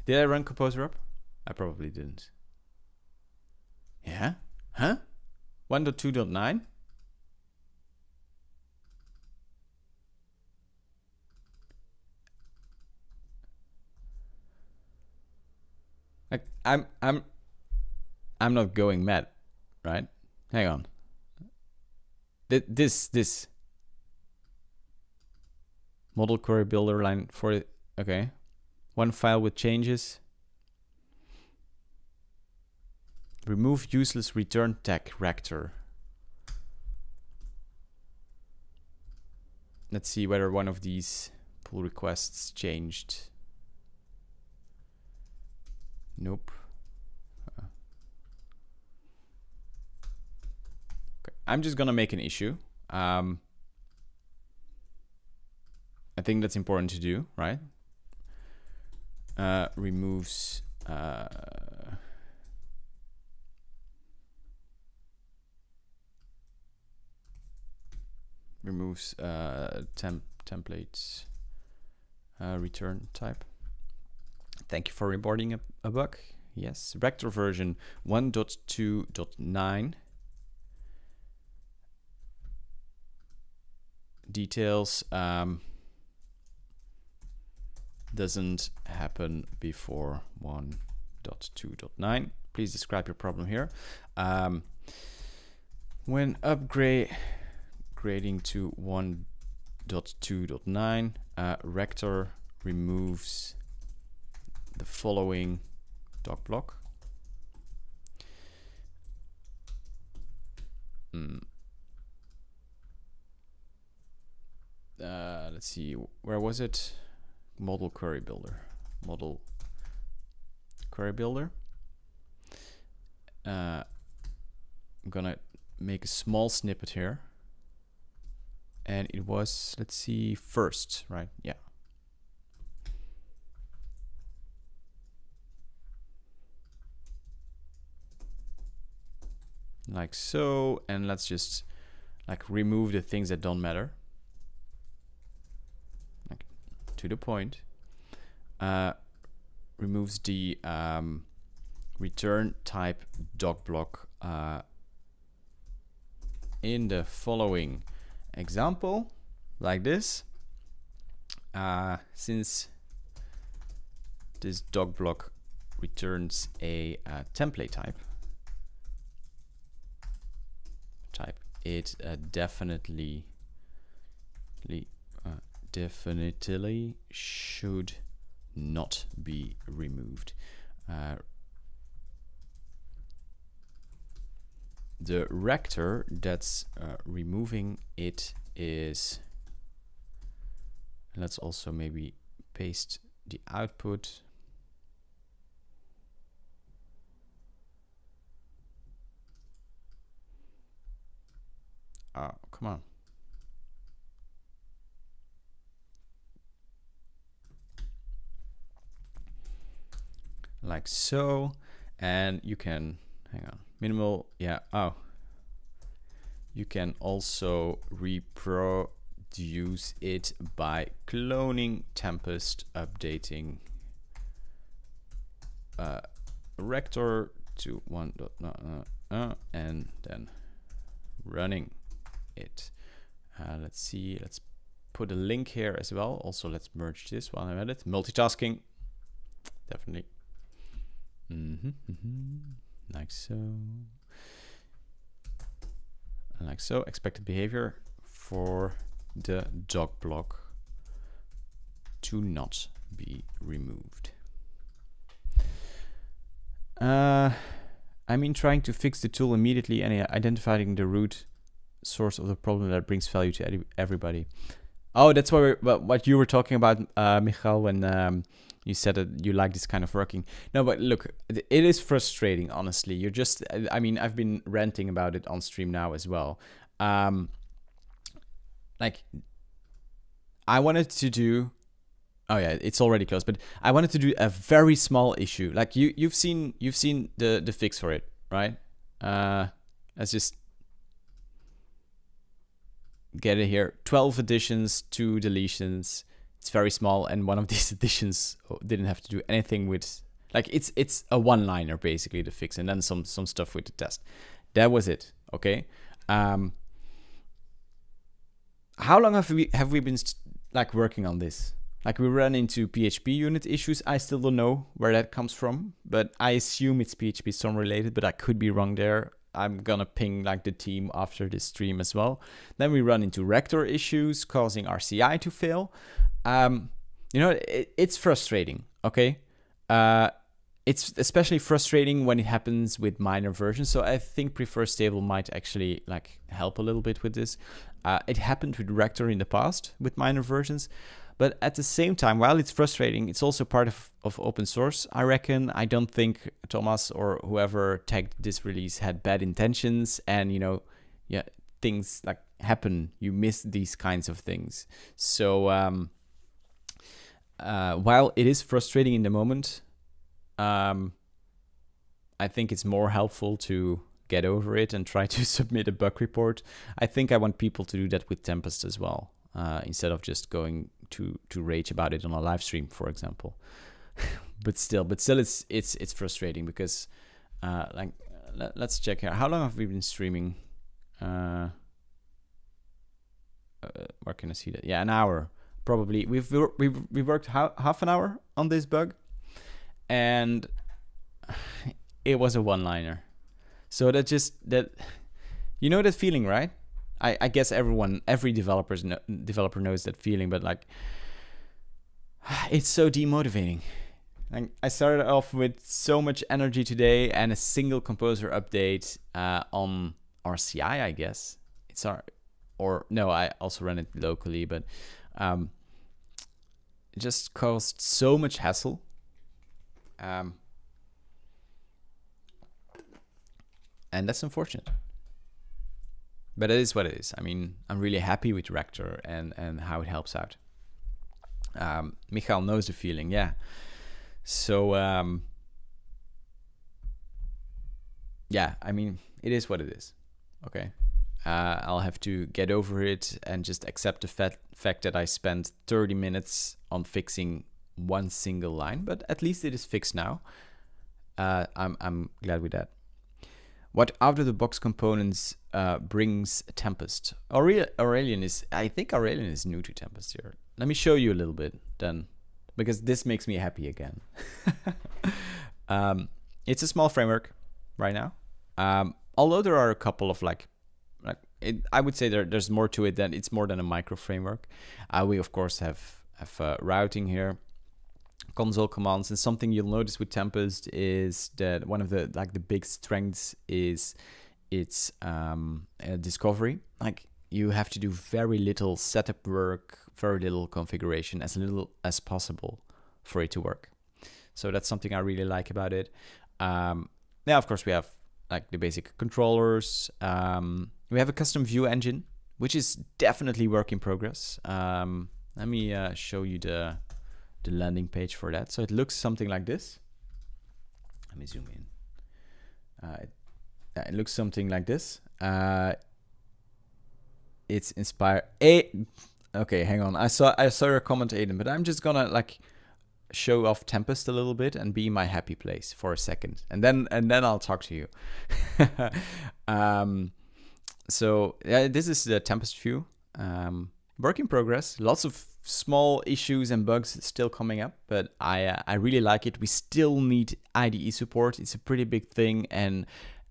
Did I run Composer up? I probably didn't. Yeah? Huh? 1.2.9? Like I'm not going mad, right? Hang on. This model query builder line for it. Okay. One file with changes. Remove useless return tag Rector. Let's see whether one of these pull requests changed. Nope. Okay. I'm just gonna make an issue. I think that's important to do, right? Removes templates return type. Thank you for reporting a bug. Yes, Rector version 1.2.9. Details doesn't happen before 1.2.9. Please describe your problem here. When upgrading to 1.2.9, Rector removes the following doc block. Let's see, where was it? Model query builder. Model query builder. I'm gonna make a small snippet here. And it was, let's see, first, right? Yeah. Like so, and let's just like remove the things that don't matter. Like to the point. removes the return type doc block in the following example, like this. Since this doc block returns a template type, it definitely should not be removed. The rector that's removing it is, let's also maybe paste the output. Oh, come on. Like so, and you can, hang on, minimal, yeah, oh. You can also reproduce it by cloning Tempest, updating Rector to 1.0, and then running it. Let's see, let's put a link here as well. Also, let's merge this while I'm at it. Multitasking, definitely. Like so. Like so, expected behavior for the doc block to not be removed. I mean, trying to fix the tool immediately and identifying the root source of the problem that brings value to everybody. Oh, that's what you were talking about, Michal, when you said that you like this kind of working. No, but look, it is frustrating, honestly. You're just, I mean, I've been ranting about it on stream now as well. Like, I wanted to do, oh yeah, it's already closed, but I wanted to do a very small issue. Like you've seen the fix for it, right? Let's just get it here. 12 additions, 2 deletions. It's very small, and one of these additions didn't have to do anything with, like, it's a one-liner basically, the fix, and then some stuff with the test. That was it. Okay. How long have we been like working on this? Like, we ran into PHP unit issues. I still don't know where that comes from, but I assume it's PHP storm related, but I could be wrong there. I'm gonna ping like the team after this stream as well. Then we run into Rector issues causing our CI to fail. You know, it's frustrating, okay? It's especially frustrating when it happens with minor versions. So I think prefer stable might actually like help a little bit with this. It happened with Rector in the past with minor versions. But at the same time, while it's frustrating, it's also part of open source, I reckon. I don't think Thomas or whoever tagged this release had bad intentions. And, you know, yeah, things like happen. You miss these kinds of things. So while it is frustrating in the moment, I think it's more helpful to get over it and try to submit a bug report. I think I want people to do that with Tempest as well, instead of just going to rage about it on a live stream, for example. but still it's frustrating because like let's check here. How long have we been streaming? Where can I see that? Yeah, an hour probably. We've worked half an hour on this bug, and it was a one-liner. So that you know that feeling, right? I guess every developer knows that feeling, but like, it's so demotivating. Like, I started off with so much energy today, and a single composer update on our CI, I guess. It's our, or no, I also ran it locally, but it just caused so much hassle. And that's unfortunate. But it is what it is. I mean, I'm really happy with Rector and how it helps out. Michal knows the feeling, yeah. So, yeah, I mean, it is what it is. Okay. I'll have to get over it and just accept the fact that I spent 30 minutes on fixing one single line, but at least it is fixed now. I'm glad with that. What out-of-the-box components brings Tempest? Aurelian is, I think Aurelian is new to Tempest here. Let me show you a little bit then, because this makes me happy again. It's a small framework right now. Although there are a couple of I would say there's more to it than it's more than a micro framework. We of course have routing here, console commands, and something you'll notice with Tempest is that one of the big strengths is its discovery. Like, you have to do very little setup work, very little configuration, as little as possible for it to work. So that's something I really like about it. Yeah, of course we have like the basic controllers. We have a custom view engine, which is definitely work in progress. Let me show you the landing page for that. So it looks something like this. Let me zoom in. It looks something like this. It's inspired. Okay, hang on. I saw your comment, Aiden, but I'm just gonna like show off Tempest a little bit and be my happy place for a second, and then I'll talk to you. So yeah, this is the Tempest view. Work in progress. Lots of small issues and bugs still coming up, but I really like it. We still need IDE support. It's a pretty big thing, and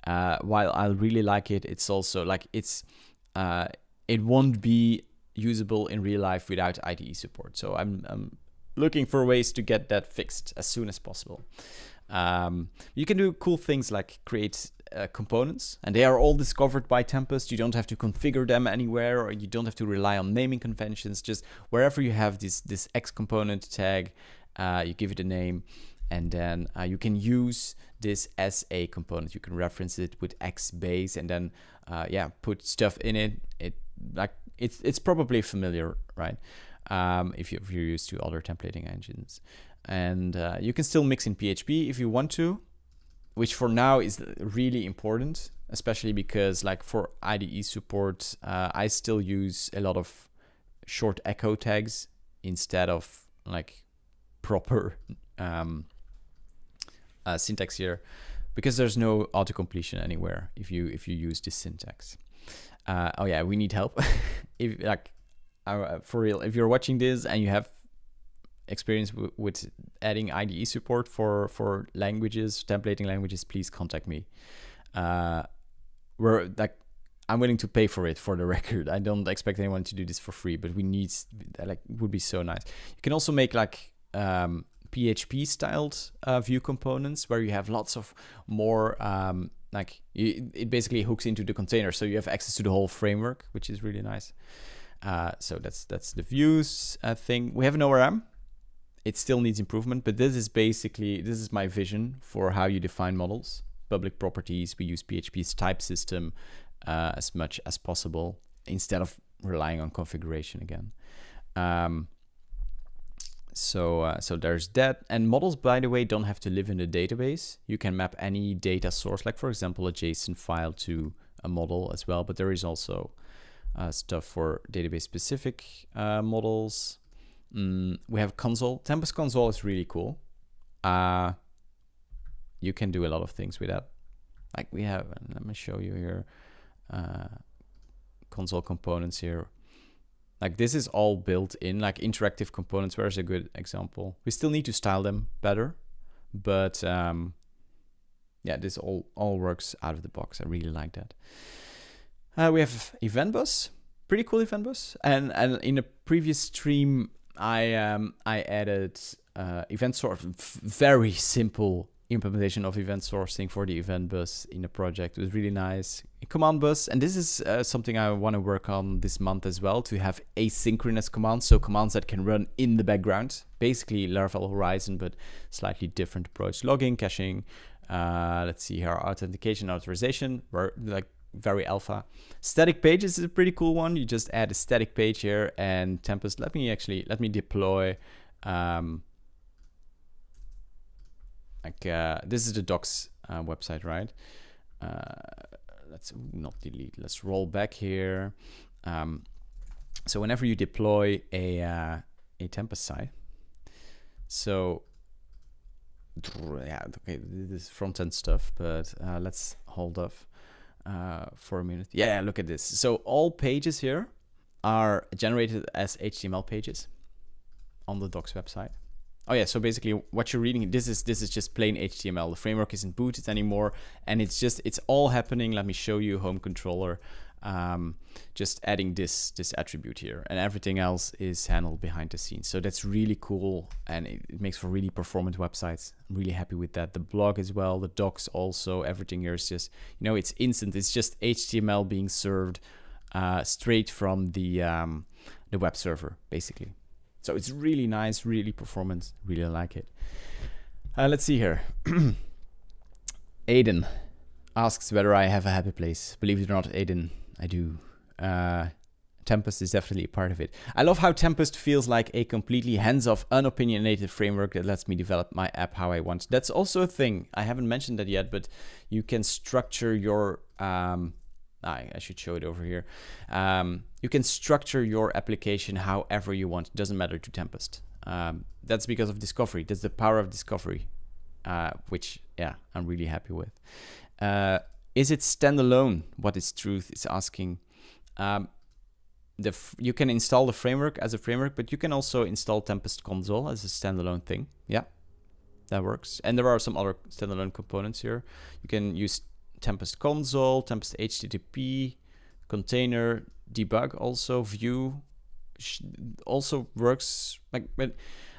while I really like it, it's also like it won't be usable in real life without IDE support. So I'm looking for ways to get that fixed as soon as possible. You can do cool things like create components, and they are all discovered by Tempest. You don't have to configure them anywhere, or you don't have to rely on naming conventions. Just wherever you have this X component tag, you give it a name, and then you can use this as a component. You can reference it with X base, and then put stuff in it. It's probably familiar, right? If you're used to other templating engines. And you can still mix in PHP if you want to, which for now is really important, especially because like for IDE support, I still use a lot of short echo tags instead of like proper syntax here, because there's no auto-completion anywhere if you use this syntax. Oh yeah, we need help. If for real, if you're watching this and you have experience with adding IDE support for languages, templating languages, please contact me. I'm willing to pay for it, for the record. I don't expect anyone to do this for free, but we need, it would be so nice. You can also make PHP styled view components where you have lots of more it basically hooks into the container, so you have access to the whole framework, which is really nice. So that's the views thing. We have an ORM. It still needs improvement, but this is my vision for how you define models. Public properties, we use PHP's type system as much as possible instead of relying on configuration again. So there's that. And models, by the way, don't have to live in the database. You can map any data source, like for example a JSON file, to a model as well. But there is also stuff for database specific models. We have console. Tempest console is really cool. You can do a lot of things with that. Like we have, let me show you here, console components here. Like this is all built in, like interactive components. Where's a good example? We still need to style them better, but yeah, this all works out of the box. I really like that. We have event bus, pretty cool event bus, and in a previous stream I added event source, very simple implementation of event sourcing for the event bus in a project. It was really nice. Command bus, and this is something I want to work on this month as well, to have asynchronous commands, so commands that can run in the background, basically Laravel Horizon, but slightly different approach. Logging, caching, let's see here, authentication, authorization, we're like very alpha. Static pages is a pretty cool one. You just add a static page here, and Tempest, let me deploy this is the docs website, right? Let's not delete, let's roll back here. So whenever you deploy a Tempest site, So yeah, okay, this is front-end stuff, but let's hold off for a minute. Yeah, look at this. So all pages here are generated as HTML pages on the docs website. Oh yeah, so basically what you're reading, this is just plain HTML. The framework isn't booted anymore, and it's all happening. Let me show you home controller. Just adding this attribute here, and everything else is handled behind the scenes. So that's really cool, and it makes for really performant websites. I'm really happy with that. The blog as well, the docs also, everything here is just, you know, it's instant. It's just HTML being served straight from the web server, basically. So it's really nice, really performant, really like it. Let's see here. Aiden asks whether I have a happy place. Believe it or not, Aiden, I do. Tempest is definitely a part of it. I love how Tempest feels like a completely hands-off, unopinionated framework that lets me develop my app how I want. That's also a thing. I haven't mentioned that yet, but you can structure your... I should show it over here. You can structure your application however you want. It doesn't matter to Tempest. That's because of discovery. That's the power of discovery, which, yeah, I'm really happy with. Is it standalone? What is truth is asking. You can install the framework as a framework, but you can also install Tempest Console as a standalone thing. Yeah, that works. And there are some other standalone components here. You can use Tempest Console, Tempest HTTP, container, debug also, view also works. But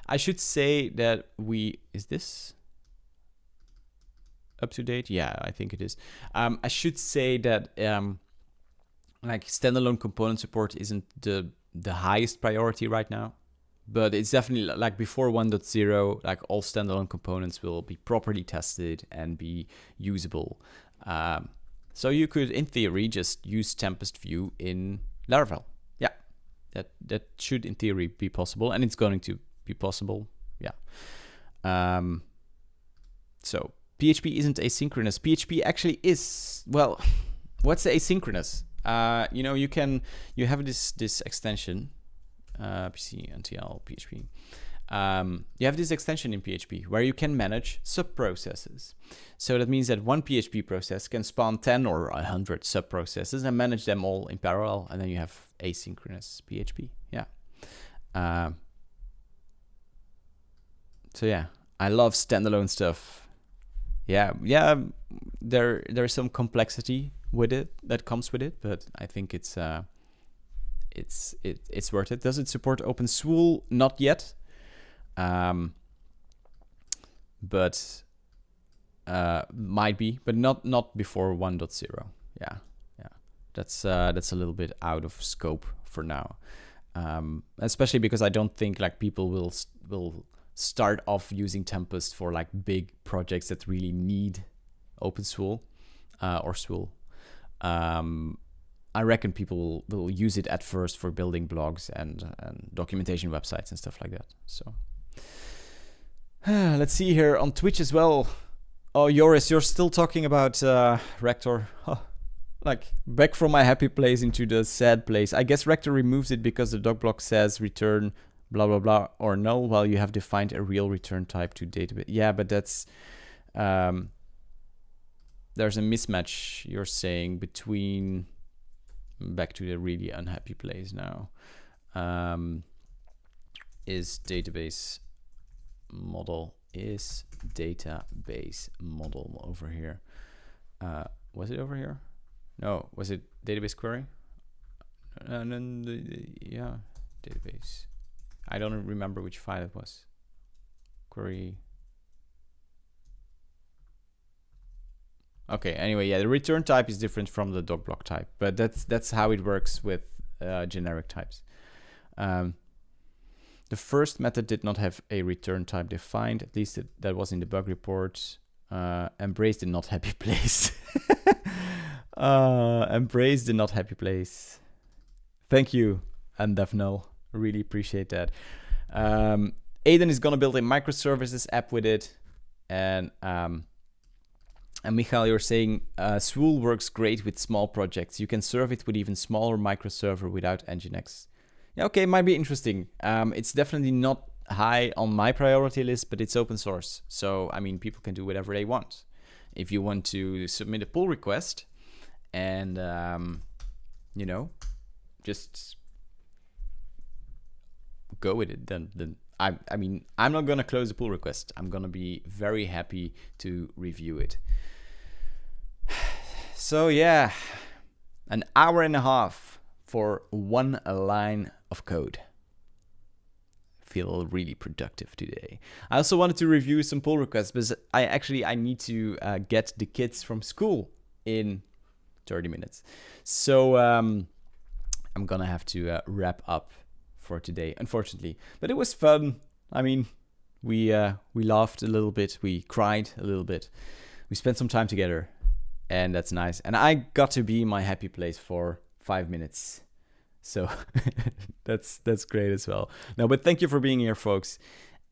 I should say that is this up to date? Yeah, I think it is. I should say that like standalone component support isn't the highest priority right now, but it's definitely like before 1.0, like all standalone components will be properly tested and be usable. So you could, in theory, just use Tempest View in Laravel. Yeah, that should, in theory, be possible, and it's going to be possible. Yeah. So PHP isn't asynchronous. PHP actually is. Well, what's asynchronous? You have this extension, PC NTL PHP. You have this extension in PHP where you can manage sub-processes. So that means that one PHP process can spawn 10 or 100 sub-processes and manage them all in parallel, and then you have asynchronous PHP. Yeah. So yeah, I love standalone stuff. Yeah. There's some complexity with it that comes with it, but I think it's worth it. Does it support OpenSWOOL? Not yet. But might be, but not before 1.0. Yeah. That's a little bit out of scope for now. Especially because I don't think like people will start off using Tempest for like big projects that really need OpenSWOOL or SWOOL. I reckon people will use it at first for building blogs and documentation websites and stuff like that. So let's see here on Twitch as well. Oh, Joris, you're still talking about Rector. Huh. Like back from my happy place into the sad place. I guess Rector removes it because the doc block says return blah blah blah or null while you have defined a real return type to database. Yeah, but that's there's a mismatch, you're saying, between back to the really unhappy place now. Is database model over here. Was it over here? No, was it database query? And then yeah, database. I don't remember which file it was. Query. Okay, anyway, yeah, the return type is different from the doc block type, but that's how it works with generic types. The first method did not have a return type defined, at least that was in the bug report. Embrace the not happy place. Embrace the not happy place. Thank you, and Defnel. Really appreciate that. Aiden is gonna build a microservices app with it, and Michael, you're saying SWOOL works great with small projects. You can serve it with even smaller microserver without Nginx. Yeah, okay, might be interesting. It's definitely not high on my priority list, but it's open source. So, I mean, people can do whatever they want. If you want to submit a pull request and, you know, just go with it, then I mean, I'm not going to close the pull request. I'm going to be very happy to review it. So yeah, an hour and a half for one line of code. Feel really productive today. I also wanted to review some pull requests, because I need to get the kids from school in 30 minutes. So I'm gonna have to wrap up for today, unfortunately. But it was fun. I mean, we laughed a little bit, we cried a little bit, we spent some time together, and that's nice. And I got to be in my happy place for 5 minutes. So that's great as well. No, but thank you for being here, folks.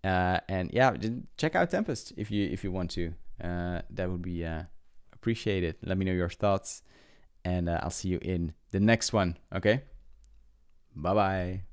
And yeah, check out Tempest if you want to. That would be appreciated. Let me know your thoughts, and I'll see you in the next one. Okay. Bye bye.